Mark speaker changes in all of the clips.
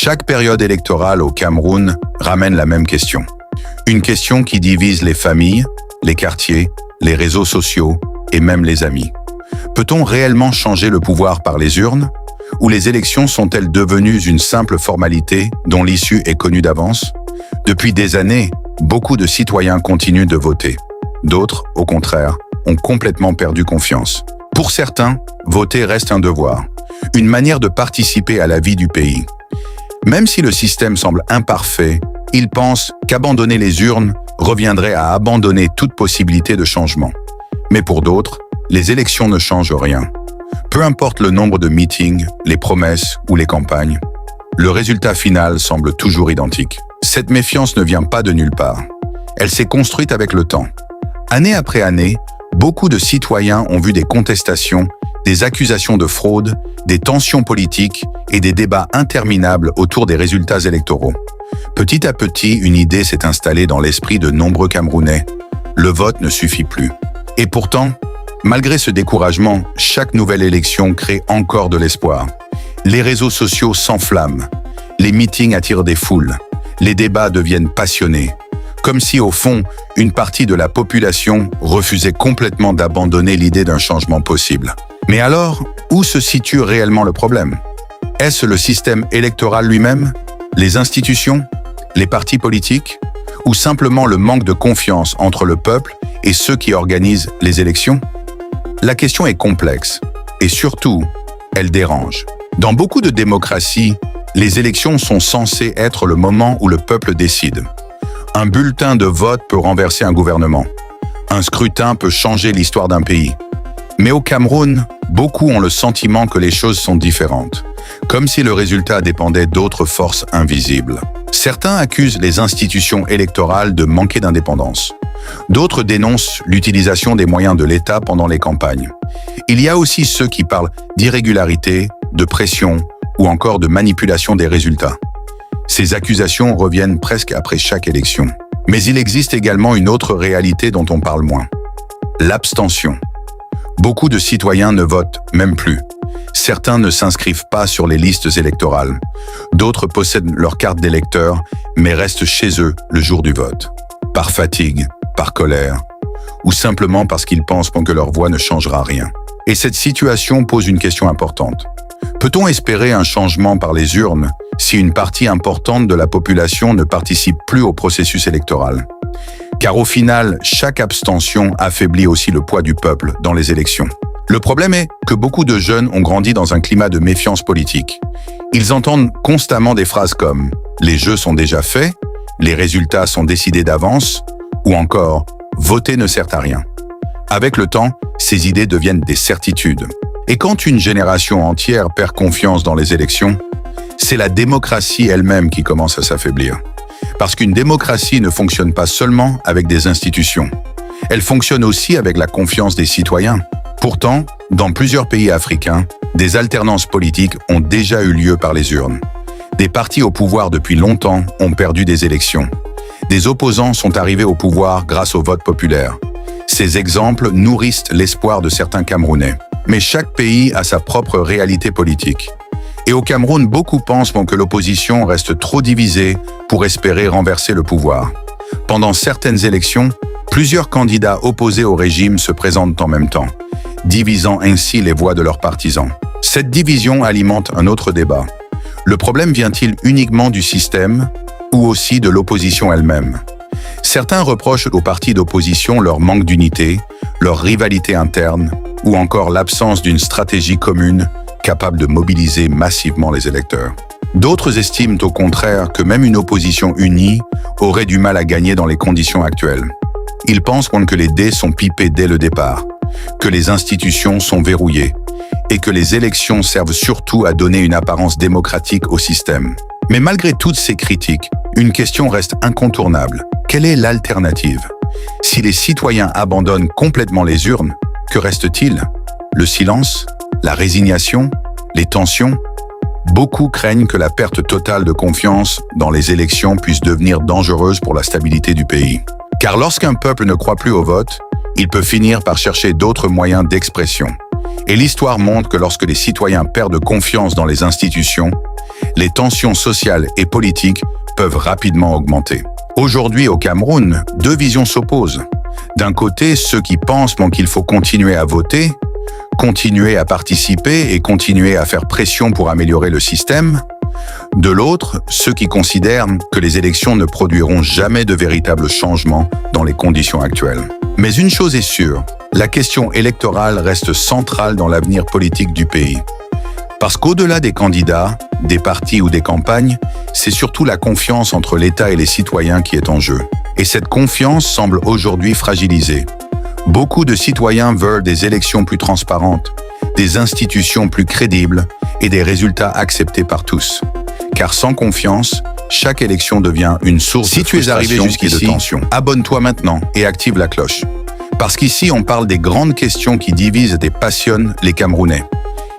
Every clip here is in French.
Speaker 1: Chaque période électorale au Cameroun ramène la même question. Une question qui divise les familles, les quartiers, les réseaux sociaux et même les amis. Peut-on réellement changer le pouvoir par les urnes? Ou les élections sont-elles devenues une simple formalité dont l'issue est connue d'avance? Depuis des années, beaucoup de citoyens continuent de voter. D'autres, au contraire, ont complètement perdu confiance. Pour certains, voter reste un devoir, une manière de participer à la vie du pays. Même si le système semble imparfait, ils pensent qu'abandonner les urnes reviendrait à abandonner toute possibilité de changement. Mais pour d'autres, les élections ne changent rien. Peu importe le nombre de meetings, les promesses ou les campagnes, le résultat final semble toujours identique. Cette méfiance ne vient pas de nulle part. Elle s'est construite avec le temps. Année après année, beaucoup de citoyens ont vu des contestations, des accusations de fraude, des tensions politiques et des débats interminables autour des résultats électoraux. Petit à petit, une idée s'est installée dans l'esprit de nombreux Camerounais. Le vote ne suffit plus. Et pourtant, malgré ce découragement, chaque nouvelle élection crée encore de l'espoir. Les réseaux sociaux s'enflamment, les meetings attirent des foules, les débats deviennent passionnés, comme si au fond, une partie de la population refusait complètement d'abandonner l'idée d'un changement possible. Mais alors, où se situe réellement le problème? Est-ce le système électoral lui-même, les institutions, les partis politiques, ou simplement le manque de confiance entre le peuple et ceux qui organisent les élections? La question est complexe, et surtout, elle dérange. Dans beaucoup de démocraties, les élections sont censées être le moment où le peuple décide. Un bulletin de vote peut renverser un gouvernement. Un scrutin peut changer l'histoire d'un pays. Mais au Cameroun, beaucoup ont le sentiment que les choses sont différentes, comme si le résultat dépendait d'autres forces invisibles. Certains accusent les institutions électorales de manquer d'indépendance. D'autres dénoncent l'utilisation des moyens de l'État pendant les campagnes. Il y a aussi ceux qui parlent d'irrégularité, de pression ou encore de manipulation des résultats. Ces accusations reviennent presque après chaque élection. Mais il existe également une autre réalité dont on parle moins. L'abstention. Beaucoup de citoyens ne votent même plus. Certains ne s'inscrivent pas sur les listes électorales. D'autres possèdent leur carte d'électeur, mais restent chez eux le jour du vote. Par fatigue, par colère, ou simplement parce qu'ils pensent que leur voix ne changera rien. Et cette situation pose une question importante. Peut-on espérer un changement par les urnes si une partie importante de la population ne participe plus au processus électoral? Car au final, chaque abstention affaiblit aussi le poids du peuple dans les élections. Le problème est que beaucoup de jeunes ont grandi dans un climat de méfiance politique. Ils entendent constamment des phrases comme « les jeux sont déjà faits »,« les résultats sont décidés d'avance » ou encore « voter ne sert à rien ». Avec le temps, ces idées deviennent des certitudes. Et quand une génération entière perd confiance dans les élections, c'est la démocratie elle-même qui commence à s'affaiblir. Parce qu'une démocratie ne fonctionne pas seulement avec des institutions. Elle fonctionne aussi avec la confiance des citoyens. Pourtant, dans plusieurs pays africains, des alternances politiques ont déjà eu lieu par les urnes. Des partis au pouvoir depuis longtemps ont perdu des élections. Des opposants sont arrivés au pouvoir grâce au vote populaire. Ces exemples nourrissent l'espoir de certains Camerounais. Mais chaque pays a sa propre réalité politique. Et au Cameroun, beaucoup pensent que l'opposition reste trop divisée pour espérer renverser le pouvoir. Pendant certaines élections, plusieurs candidats opposés au régime se présentent en même temps, divisant ainsi les voix de leurs partisans. Cette division alimente un autre débat. Le problème vient-il uniquement du système ou aussi de l'opposition elle-même? Certains reprochent aux partis d'opposition leur manque d'unité, leur rivalité interne, ou encore l'absence d'une stratégie commune capable de mobiliser massivement les électeurs. D'autres estiment au contraire que même une opposition unie aurait du mal à gagner dans les conditions actuelles. Ils pensent que les dés sont pipés dès le départ, que les institutions sont verrouillées et que les élections servent surtout à donner une apparence démocratique au système. Mais malgré toutes ces critiques, une question reste incontournable. Quelle est l'alternative? Si les citoyens abandonnent complètement les urnes, que reste-t-il? Le silence? La résignation? Les tensions? Beaucoup craignent que la perte totale de confiance dans les élections puisse devenir dangereuse pour la stabilité du pays. Car lorsqu'un peuple ne croit plus au vote, il peut finir par chercher d'autres moyens d'expression. Et l'histoire montre que lorsque les citoyens perdent confiance dans les institutions, les tensions sociales et politiques peuvent rapidement augmenter. Aujourd'hui, au Cameroun, deux visions s'opposent. D'un côté, ceux qui pensent qu'il faut continuer à voter, continuer à participer et continuer à faire pression pour améliorer le système. De l'autre, ceux qui considèrent que les élections ne produiront jamais de véritables changements dans les conditions actuelles. Mais une chose est sûre, la question électorale reste centrale dans l'avenir politique du pays. Parce qu'au-delà des candidats, des partis ou des campagnes, c'est surtout la confiance entre l'État et les citoyens qui est en jeu. Et cette confiance semble aujourd'hui fragilisée. Beaucoup de citoyens veulent des élections plus transparentes, des institutions plus crédibles et des résultats acceptés par tous. Car sans confiance, chaque élection devient une source de frustration et de tension. Abonne-toi maintenant et active la cloche. Parce qu'ici, on parle des grandes questions qui divisent et passionnent les Camerounais.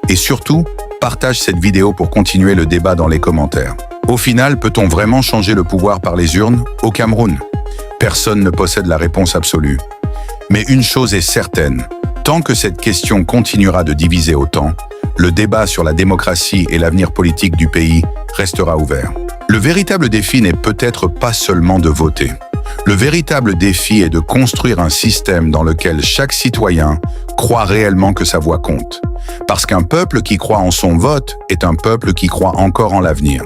Speaker 1: Et surtout, partage cette vidéo pour continuer le débat dans les commentaires. Au final, peut-on vraiment changer le pouvoir par les urnes au Cameroun? Personne ne possède la réponse absolue. Mais une chose est certaine, tant que cette question continuera de diviser autant, le débat sur la démocratie et l'avenir politique du pays restera ouvert. Le véritable défi n'est peut-être pas seulement de voter. Le véritable défi est de construire un système dans lequel chaque citoyen croit réellement que sa voix compte. Parce qu'un peuple qui croit en son vote est un peuple qui croit encore en l'avenir.